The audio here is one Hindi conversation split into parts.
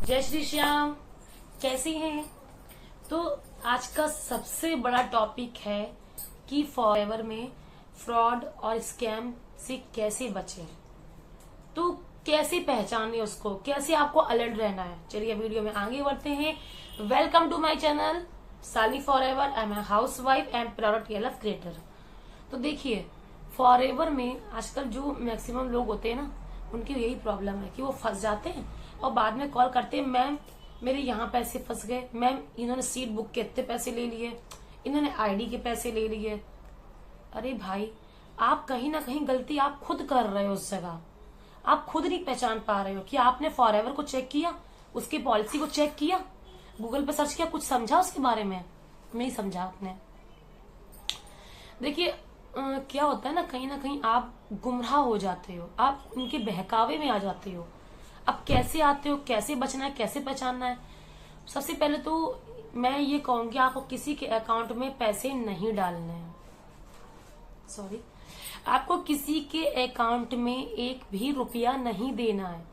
जय श्री श्याम। कैसी हैं? तो आज का सबसे बड़ा टॉपिक है कि फॉरएवर में फ्रॉड और स्कैम से कैसे बचें। तो कैसे पहचाने उसको, कैसे आपको अलर्ट रहना है। चलिए वीडियो में आगे बढ़ते हैं। वेलकम टू माय चैनल साली forever. I am a house wife and product real creator. तो देखिए, फॉरएवर में आजकल जो मैक्सिमम लोग होते हैं ना, उनकी यही प्रॉब्लम है कि वो फंस जाते हैं और बाद में कॉल करते हैं, मैम मेरे यहाँ पैसे फंस गए, मैम इन्होंने सीट बुक के इतने पैसे ले लिए, इन्होंने आईडी के पैसे ले लिए। अरे भाई, आप कहीं ना कहीं गलती आप खुद कर रहे हो। उस जगह आप खुद नहीं पहचान पा रहे हो कि आपने फॉरएवर को चेक किया, उसकी पॉलिसी को चेक किया, गूगल पे सर्च किया, कुछ समझा उसके बारे में? नहीं समझा आपने। देखिए क्या होता है ना कहीं आप गुमराह हो जाते हो, आप उनके बहकावे में आ जाते हो। अब कैसे आते हो, कैसे बचना है, कैसे पहचानना है? सबसे पहले तो मैं ये कहूंगी, आपको किसी के अकाउंट में पैसे नहीं डालने हैं। सॉरी, आपको किसी के अकाउंट में एक भी रुपया नहीं देना है।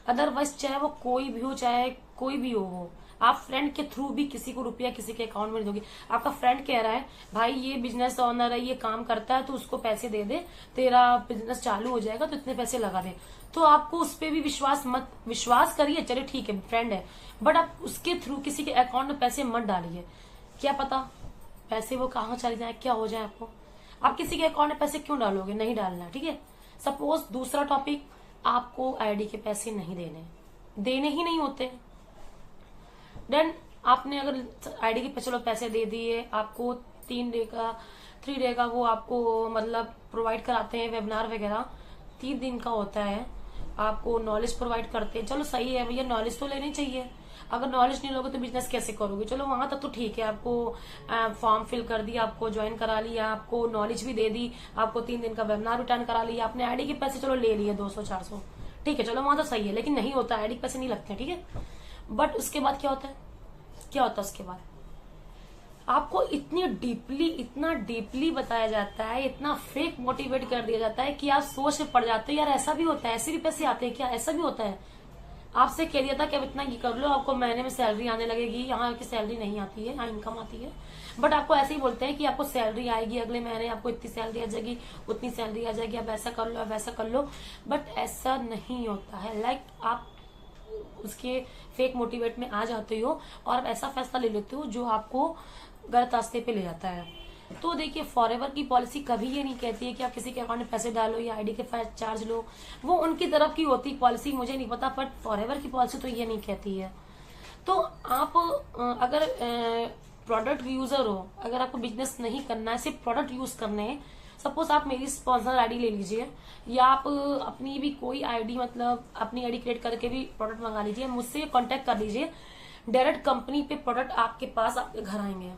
अदरवाइज चाहे वो कोई भी हो, चाहे कोई भी हो, आप फ्रेंड के थ्रू भी किसी को रुपया किसी के अकाउंट में दोगे। आपका फ्रेंड कह रहा है भाई ये बिजनेस ओनर है, ये काम करता है, तो उसको पैसे दे दे, तेरा बिजनेस चालू हो जाएगा, तो इतने पैसे लगा दे। तो आपको उस पर भी विश्वास करिए, चलिए ठीक है फ्रेंड है, बट आप उसके थ्रू किसी के अकाउंट में पैसे मत डालिए। क्या पता पैसे वो कहाँ चले जाए, क्या हो जाए आपको। आप किसी के अकाउंट में पैसे क्यों डालोगे? नहीं डालना, ठीक है। सपोज दूसरा टॉपिक, आपको आईडी के पैसे नहीं देने ही नहीं होते। देन आपने अगर आईडी के चलो पैसे दे दिए, आपको 3 डे का वो आपको मतलब प्रोवाइड कराते हैं, वेबिनार वगैरह 3 दिन का होता है, आपको नॉलेज प्रोवाइड करते हैं। चलो सही है भैया, नॉलेज तो लेनी चाहिए। अगर नॉलेज नहीं लोगे तो बिजनेस कैसे करोगे? चलो वहां तक तो ठीक है, आपको फॉर्म फिल कर दिया, आपको ज्वाइन करा लिया, आपको नॉलेज भी दे दी, आपको 3 दिन का वेबिनार रिटर्न करा लिया, आपने आईडी के पैसे चलो ले लिए 200-400, ठीक है, चलो वहां तो सही है। लेकिन नहीं होता, आईडी के पैसे नहीं लगते, ठीक है। बट उसके बाद क्या होता है, उसके बाद आपको इतना डीपली बताया जाता है, इतना फेक मोटिवेट कर दिया जाता है कि आप सोच में पड़ जाते हो, यार ऐसा भी होता है, ऐसे भी पैसे आते हैं क्या, ऐसा भी होता है। आपसे कह दिया था कि अब इतना ये कर लो, आपको महीने में सैलरी आने लगेगी। यहाँ की सैलरी नहीं आती है, यहाँ इनकम आती है, बट आपको ऐसे ही बोलते हैं कि आपको सैलरी आएगी अगले महीने, आपको इतनी सैलरी आ जाएगी, उतनी सैलरी आ जाएगी, आप ऐसा कर लो, आप वैसा कर लो। बट ऐसा नहीं होता है। लाइक आप उसके फेक मोटिवेट में आ जाते हो और आप ऐसा फैसला ले लेते हो जो आपको गलत रास्ते पे ले जाता है। तो देखिए, फॉरएवर की पॉलिसी कभी ये नहीं कहती है कि आप किसी के अकाउंट में पैसे डालो या आईडी के चार्ज लो। वो उनकी तरफ की होती पॉलिसी, मुझे नहीं पता, बट फॉरएवर की पॉलिसी तो ये नहीं कहती है। तो आप अगर प्रोडक्ट यूजर हो, अगर आपको बिजनेस नहीं करना है, सिर्फ प्रोडक्ट यूज करने हैं, सपोज आप मेरी स्पॉन्सर आईडी ले लीजिए, या आप अपनी भी कोई आईडी मतलब अपनी आईडी क्रिएट करके भी प्रोडक्ट मंगा लीजिए, मुझसे कांटेक्ट कर लीजिए। डायरेक्ट कंपनी पे प्रोडक्ट आपके पास आपके घर आएंगे।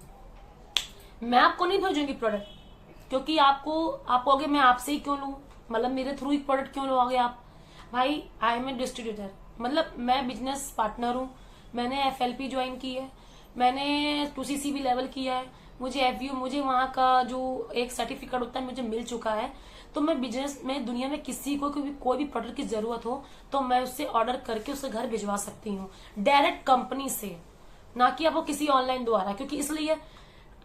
मैं आपको नहीं भेजूंगी प्रोडक्ट, क्योंकि आप कहोगे मैं आपसे ही क्यों लूं, मतलब मेरे थ्रू ही प्रोडक्ट क्यों लोगे आप? भाई आई एम ए डिस्ट्रीब्यूटर, मतलब मैं बिजनेस पार्टनर हूँ, मैंने FLP ज्वाइन की है, मैंने 2CC भी लेवल किया है, मुझे FU, मुझे वहां का जो एक सर्टिफिकेट होता है मुझे मिल चुका है। तो मैं बिजनेस में दुनिया में किसी को कोई भी प्रोडक्ट की जरूरत हो तो मैं उससे ऑर्डर करके उसके घर भिजवा सकती हूँ, डायरेक्ट कंपनी से, ना कि आपको किसी ऑनलाइन द्वारा। क्योंकि इसलिए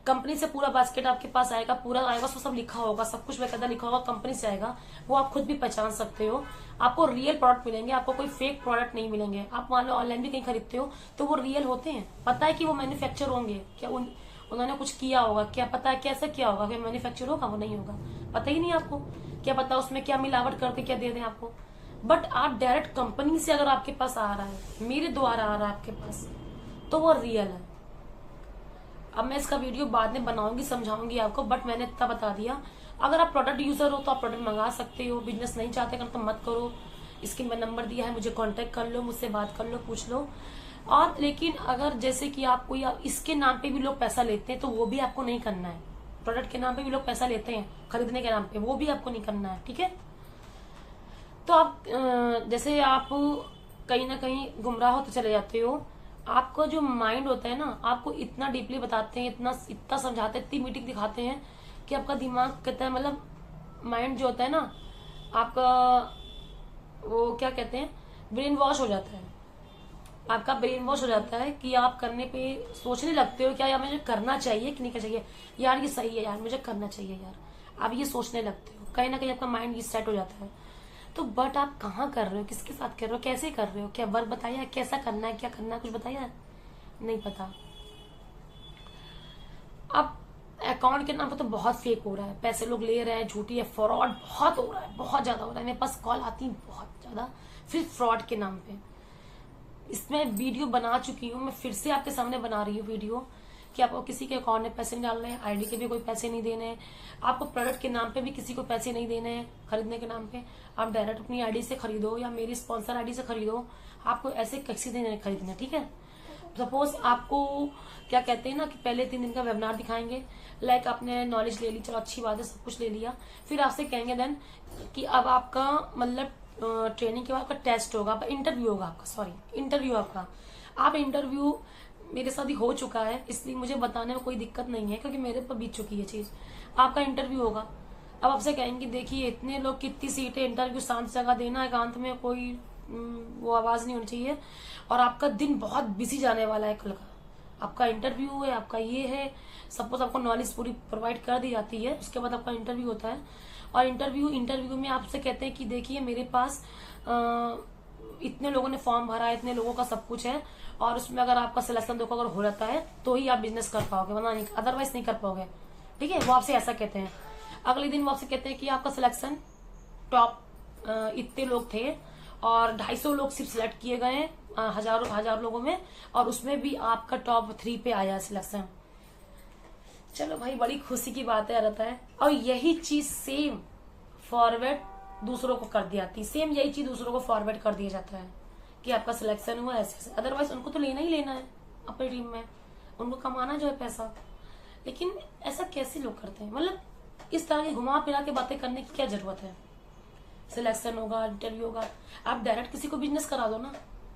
कंपनी से पूरा बास्केट आपके पास आएगा, पूरा आएगा, उसमें सब लिखा होगा, सब कुछ बेकायदा लिखा होगा, कंपनी से आएगा, वो आप खुद भी पहचान सकते हो। आपको रियल प्रोडक्ट मिलेंगे, आपको कोई फेक प्रोडक्ट नहीं मिलेंगे। आप मान लो ऑनलाइन भी कहीं खरीदते हो तो वो रियल होते हैं, पता है कि वो मैन्युफैक्चर होंगे, क्या उन्होंने कुछ किया होगा, क्या पता है कैसे किया होगा, क्या मैन्युफैक्चर होगा, वो नहीं होगा, पता ही नहीं आपको। क्या पता उसमें क्या मिलावट करके क्या दे दें आपको। बट आप डायरेक्ट कंपनी से अगर आपके पास आ रहा है, मेरे द्वारा आ रहा है आपके पास, तो वो रियल है। अब मैं इसका वीडियो बाद में बनाऊंगी, समझाऊंगी आपको, बट मैंने इतना बता दिया। अगर आप प्रोडक्ट यूजर हो तो आप प्रोडक्ट मंगा सकते हो, बिजनेस नहीं चाहते कर तो मत करो। इसके मैं नंबर दिया है, मुझे कांटेक्ट कर लो, मुझसे बात कर लो, पूछ लो। और लेकिन अगर जैसे कि आप कोई इसके नाम पे भी लोग पैसा लेते हैं तो वो भी आपको नहीं करना है। प्रोडक्ट के नाम पे भी लोग पैसा लेते हैं, खरीदने के नाम पे, वो भी आपको नहीं करना है, ठीक है। तो आप जैसे आप कहीं ना कहीं गुमराह होते चले जाते हो। आपका जो माइंड होता है ना, आपको इतना डीपली बताते हैं, इतना समझाते हैं, इतनी मीटिंग दिखाते हैं कि आपका दिमाग कहता है, मतलब माइंड जो होता है ना आपका, वो क्या कहते हैं, ब्रेन वॉश हो जाता है। आपका ब्रेन वॉश हो जाता है कि आप करने पे सोचने लगते हो क्या यार मुझे करना चाहिए कि नहीं करना चाहिए, यार ये सही है, यार मुझे करना चाहिए यार, आप ये सोचने लगते हो, कहीं ना कहीं आपका माइंड ये सेट हो जाता है। तो बट आप कहाँ कर रहे हो, किसके साथ कर रहे हो, कैसे कर रहे हो, क्या वर्क बताया, कैसा करना है, क्या करना है, कुछ बताया नहीं पता। अब अकाउंट के नाम पे तो बहुत फेक हो रहा है, पैसे लोग ले रहे हैं, झूठी है, फ्रॉड बहुत हो रहा है, बहुत ज्यादा हो रहा है, मेरे पास कॉल आती है बहुत ज्यादा फिर फ्रॉड के नाम पे। इसमें वीडियो बना चुकी हूँ, मैं फिर से आपके सामने बना रही हूँ वीडियो कि आपको किसी के अकाउंट में पैसे नहीं डालने हैं, आईडी के भी कोई पैसे नहीं देने हैं, आपको प्रोडक्ट के नाम पे भी किसी को पैसे नहीं देने हैं खरीदने के नाम पे। आप डायरेक्ट अपनी आईडी से खरीदो या मेरी स्पॉन्सर आईडी से खरीदो, आपको ऐसे किसी दिन नहीं खरीदने, ठीक है। सपोज आपको क्या कहते हैं ना कि पहले 3 दिन का वेबिनार दिखाएंगे, लाइक आपने नॉलेज ले ली, चलो अच्छी बात है, सब कुछ ले लिया, फिर आपसे कहेंगे देन कि अब आपका मतलब ट्रेनिंग के बाद आपका टेस्ट होगा, आपका इंटरव्यू होगा, आपका सॉरी इंटरव्यू आपका, आप इंटरव्यू मेरे साथ ही हो चुका है इसलिए मुझे बताने में कोई दिक्कत नहीं है क्योंकि मेरे पर बीत चुकी है चीज। आपका इंटरव्यू होगा, अब आपसे कहेंगे देखिए इतने लोग कितनी सीटें, इंटरव्यू शांत जगह देना, एकांत में कोई वो आवाज नहीं होनी चाहिए, और आपका दिन बहुत बिजी जाने वाला है कल का, आपका इंटरव्यू है, आपका ये है। सपोज आपको नॉलेज पूरी प्रोवाइड कर दी जाती है, उसके बाद आपका इंटरव्यू होता है, और इंटरव्यू में आपसे कहते हैं कि देखिए मेरे पास इतने लोगों ने फॉर्म भरा है, इतने लोगों का सब कुछ है, और उसमें अगर आपका सिलेक्शन देखो अगर हो जाता है तो ही आप बिजनेस कर पाओगे, वरना नहीं, अदरवाइज नहीं कर पाओगे, ठीक है। वो आपसे ऐसा कहते हैं। अगले दिन वो आपसे कहते हैं कि आपका सिलेक्शन टॉप इतने लोग थे और 250 लोग सिर्फ सिलेक्ट किए गए हैं हजार लोगों में, और उसमें भी आपका टॉप 3 पे आया सिलेक्शन। चलो भाई बड़ी खुशी की बात है, रहता है। और यही चीज सेम फॉरवर्ड दूसरों को कर दी जाती है, सेम यही चीज दूसरों को फॉरवर्ड कर दिया जाता है कि आपका सिलेक्शन हुआ ऐसे। अदरवाइज उनको तो लेना ही लेना है अपनी टीम में, उनको कमाना जो है पैसा। लेकिन ऐसा कैसे लोग करते हैं, मतलब इस तरह की घुमा फिरा के बातें करने की क्या जरूरत है। सिलेक्शन होगा, इंटरव्यू होगा, आप डायरेक्ट किसी को बिजनेस करा दो ना,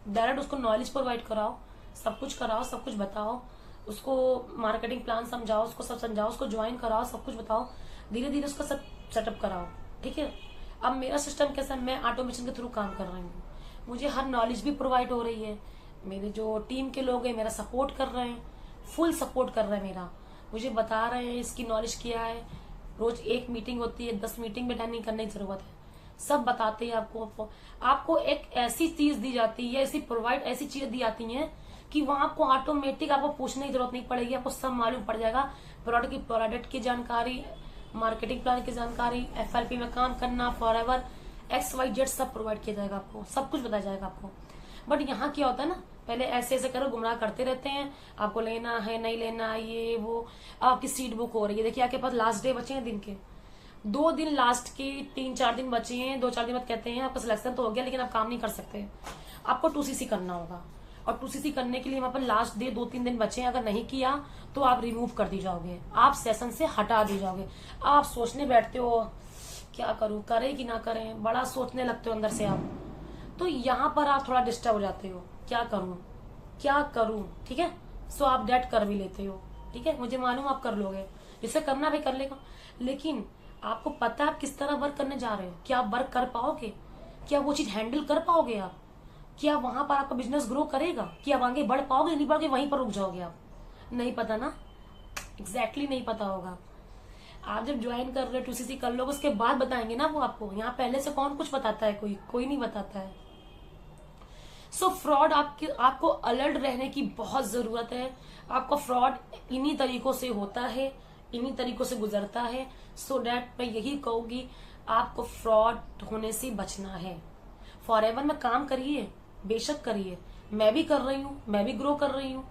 डायरेक्ट उसको नॉलेज प्रोवाइड कराओ, सब कुछ कराओ, सब कुछ बताओ, उसको मार्केटिंग प्लान समझाओ, उसको सब समझाओ, उसको ज्वाइन कराओ, सब कुछ बताओ, धीरे धीरे उसका सब सेटअप कराओ, ठीक है। अब मेरा सिस्टम कैसा है, मैं ऑटोमेशन के थ्रू काम कर रही हूँ, मुझे हर नॉलेज भी प्रोवाइड हो रही है, मेरे जो टीम के लोग हैं मेरा सपोर्ट कर रहे हैं, फुल सपोर्ट कर रहे हैं मेरा, मुझे बता रहे हैं इसकी नॉलेज क्या है, रोज 1 मीटिंग होती है, 10 मीटिंग में अटेंड नहीं करने की जरूरत है, सब बताते हैं आपको एक ऐसी चीज दी जाती है, ऐसी प्रोवाइड ऐसी चीजें दी जाती हैं कि वहां आपको ऑटोमेटिक आपको पूछने की जरूरत नहीं पड़ेगी, आपको सब मालूम पड़ जाएगा। प्रोडक्ट की जानकारी, मार्केटिंग प्लान की जानकारी, FLP में काम करना, फॉरएवर XYZ सब प्रोवाइड किया जाएगा, आपको सब कुछ बताया जाएगा आपको। बट यहाँ क्या होता है ना, पहले ऐसे ऐसे करो, गुमराह करते रहते हैं, आपको लेना है नहीं लेना ये वो, आपकी सीट बुक हो रही है, देखिए आपके पास लास्ट डे बचे हैं दिन के, 2 दिन लास्ट के, 3-4 दिन बचे हैं, 2-4 दिन बाद कहते हैं आपका सिलेक्शन तो हो गया लेकिन आप काम नहीं कर सकते, आपको 2CC करना होगा, और 2CC करने के लिए वहां पर लास्ट डे 2-3 दिन बचे हैं, अगर नहीं किया तो आप रिमूव कर दी जाओगे, आप सेशन से हटा दी जाओगे। आप सोचने बैठते हो क्या करूं, करें कि ना करें, बड़ा सोचने लगते हो अंदर से आप, तो यहाँ पर आप थोड़ा डिस्टर्ब हो जाते हो, क्या करूं, ठीक है। सो आप डेट कर भी लेते हो, ठीक है, मुझे मालूम आप कर लोगे, जिसे करना भी कर लेगा, लेकिन आपको पता है आप किस तरह वर्क करने जा रहे हो, क्या आप वर्क कर पाओगे, क्या वो चीज हैंडल कर पाओगे आप, क्या वहां पर आपका बिजनेस ग्रो करेगा, क्या आप आगे बढ़ पाओगे, नहीं बढ़ोगे, वहीं पर रुक जाओगे आप, नहीं पता ना, एग्जैक्टली नहीं पता होगा। आप जब ज्वाइन कर रहे हो 2CC कर लोगे, उसके बाद बताएंगे ना वो आपको, यहाँ पहले से कौन कुछ बताता है, कोई नहीं बताता है। सो फ्रॉड आपको अलर्ट रहने की बहुत जरूरत है, आपका फ्रॉड इन्हीं तरीकों से होता है, इन्हीं तरीकों से गुजरता है। सो डैट मैं यही कहूंगी, आपको फ्रॉड होने से बचना है। फॉरएवर में काम करिए, बेशक करिए, मैं भी कर रही हूँ, मैं भी ग्रो कर रही हूँ,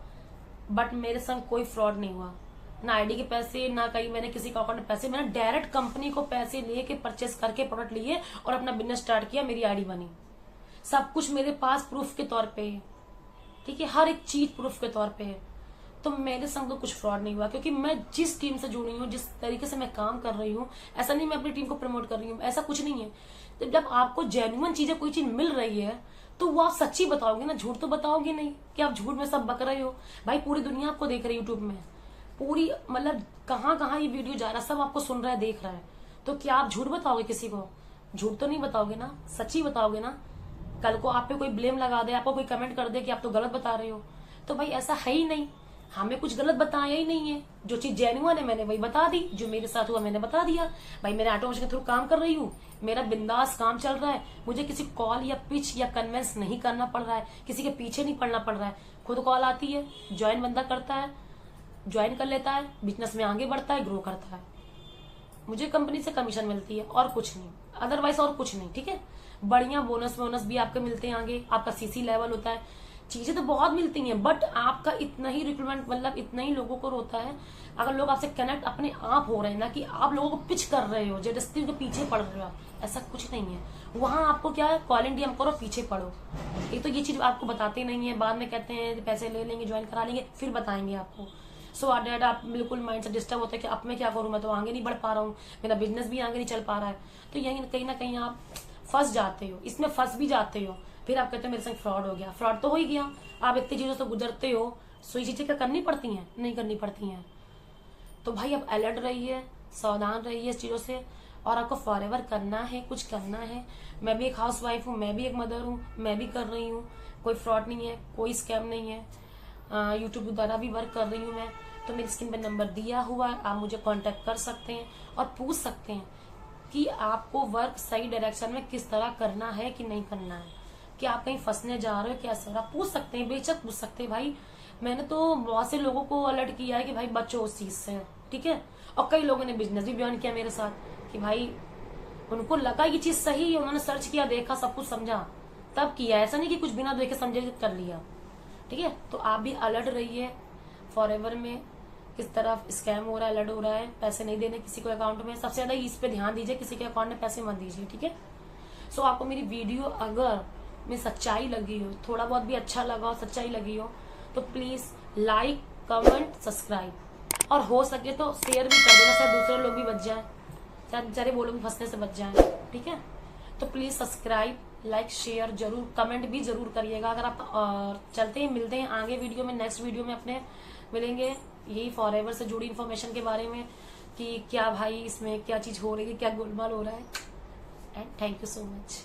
बट मेरे संग कोई फ्रॉड नहीं हुआ, ना आईडी के पैसे, ना कहीं मैंने किसी का अकाउंट में पैसे, मैंने डायरेक्ट कंपनी को पैसे लेके परचेस करके प्रोडक्ट लिए और अपना बिजनेस स्टार्ट किया, मेरी आईडी बनी, सब कुछ मेरे पास प्रूफ के तौर पे है, ठीक है, हर एक चीज प्रूफ के तौर पे है। तो मेरे संग तो कुछ फ्रॉड नहीं हुआ, क्योंकि मैं जिस टीम से जुड़ी हूँ, जिस तरीके से मैं काम कर रही हूँ, ऐसा नहीं मैं अपनी टीम को प्रमोट कर रही हूँ, ऐसा कुछ नहीं है। तो जब आपको जेन्युइन चीजें कोई चीज मिल रही है तो वो आप सच्ची बताओगे ना, झूठ तो बताओगे नहीं कि आप झूठ में सब बक रहे हो। भाई पूरी दुनिया आपको देख रही है यूट्यूब में, पूरी मतलब कहाँ कहाँ ये वीडियो जा रहा है, सब आपको सुन रहा है, देख रहा है, तो क्या आप झूठ बताओगे किसी को? झूठ तो नहीं बताओगे ना, सच्ची बताओगे ना। कल को आप पे कोई ब्लेम लगा दे, आपको कोई कमेंट कर दे कि आप तो गलत बता रहे हो, तो भाई ऐसा है ही नहीं, हमें कुछ गलत बताया ही नहीं है। जो चीज जेन्युइन है मैंने वही बता दी, जो मेरे साथ हुआ मैंने बता दिया। भाई मेरे ऑटोमेशन के थ्रू काम कर रही हूँ, मेरा बिंदास काम चल रहा है, मुझे किसी कॉल या पिच या कन्वेंस नहीं करना पड़ रहा है, किसी के पीछे नहीं पड़ना पड़ रहा है। खुद कॉल आती है, ज्वाइन बंदा करता है, ज्वाइन कर लेता है, बिजनेस में आगे बढ़ता है, ग्रो करता है, मुझे कंपनी से कमीशन मिलती है और कुछ नहीं, अदरवाइज और कुछ नहीं। ठीक है, बढ़िया बोनस वोनस भी आपके मिलते हैं, आगे आपका सीसी लेवल होता है, चीजें तो बहुत मिलती हैं, बट आपका इतना ही रिक्रूटमेंट, मतलब इतना ही लोगों को होता है अगर लोग आपसे कनेक्ट अपने आप हो रहे हैं ना, कि आप लोगों को पिच कर रहे हो, जबरदस्ती उनके पीछे पड़ रहे हो, ऐसा कुछ नहीं है। वहां आपको क्या है, कॉल इंडिया में करो, पीछे पड़ो। एक तो ये चीज आपको बताते नहीं है, बाद में कहते हैं पैसे ले लेंगे, ज्वाइन करा लेंगे, फिर बताएंगे आपको। सो डेट आप बिल्कुल माइंड से डिस्टर्ब होता है कि अब मैं क्या करूं, मैं तो आगे नहीं बढ़ पा रहा हूँ, मेरा बिजनेस भी आगे नहीं चल पा रहा है। तो यही कहीं ना कहीं आप फंस जाते हो, इसमें फंस भी जाते हो, फिर आप कहते हो मेरे संग फ्रॉड हो गया। फ्रॉड तो हो ही गया, आप इतनी चीजों से गुजरते हो, सो ये चीजें क्या करनी पड़ती हैं, नहीं करनी पड़ती हैं। तो भाई आप अलर्ट रहिए, सावधान रहिए इस चीजों से, और आपको फॉरएवर करना है, कुछ करना है। मैं भी एक हाउस वाइफ हूँ, मैं भी एक मदर हूँ, मैं भी कर रही हूँ, कोई फ्रॉड नहीं है, कोई स्कैम नहीं है। यूट्यूब द्वारा भी वर्क कर रही हूँ मैं, तो मेरी स्क्रीन पे नंबर दिया हुआ है, आप मुझे कांटेक्ट कर सकते हैं और पूछ सकते हैं कि आपको वर्क सही डायरेक्शन में किस तरह करना है कि नहीं करना है, कि आप कहीं फंसने जा रहे हो क्या सर, आप पूछ सकते हैं, बेशक पूछ सकते हैं भाई। मैंने तो बहुत से लोगों को अलर्ट किया है कि भाई बचो उस चीज से, ठीक है। और कई लोगों ने बिजनेस भी ज्वाइन किया मेरे साथ कि भाई उनको लगा ये चीज सही है, उन्होंने सर्च किया, देखा, सब कुछ समझा, तब किया। ऐसा नहीं कि कुछ बिना देखे समझे कर लिया, ठीक है। तो आप भी अलर्ट रहिए, फॉरएवर में किस तरह स्कैम हो रहा है, अलर्ट हो रहा है, पैसे नहीं देने किसी को अकाउंट में, सबसे ज्यादा इस पे ध्यान दीजिए, किसी के अकाउंट में पैसे मत दीजिए, ठीक है। सो आपको मेरी वीडियो अगर में सच्चाई लगी हो, थोड़ा बहुत भी अच्छा लगा हो, सच्चाई लगी हो, तो प्लीज लाइक, कमेंट, सब्सक्राइब, और हो सके तो शेयर भी कर देना, शायद दूसरे लोग भी बच जाए, शायद बेचारे वो लोग भी फंसने से बच जाए, ठीक है। तो प्लीज सब्सक्राइब, लाइक, शेयर जरूर, कमेंट भी जरूर करिएगा। अगर आप और चलते हैं, मिलते हैं आगे वीडियो में, नेक्स्ट वीडियो में अपने मिलेंगे, यही फॉरएवर से जुड़ी इन्फॉर्मेशन के बारे में कि क्या भाई इसमें क्या चीज हो रही है, क्या गोलमाल हो रहा है। And thank you so much.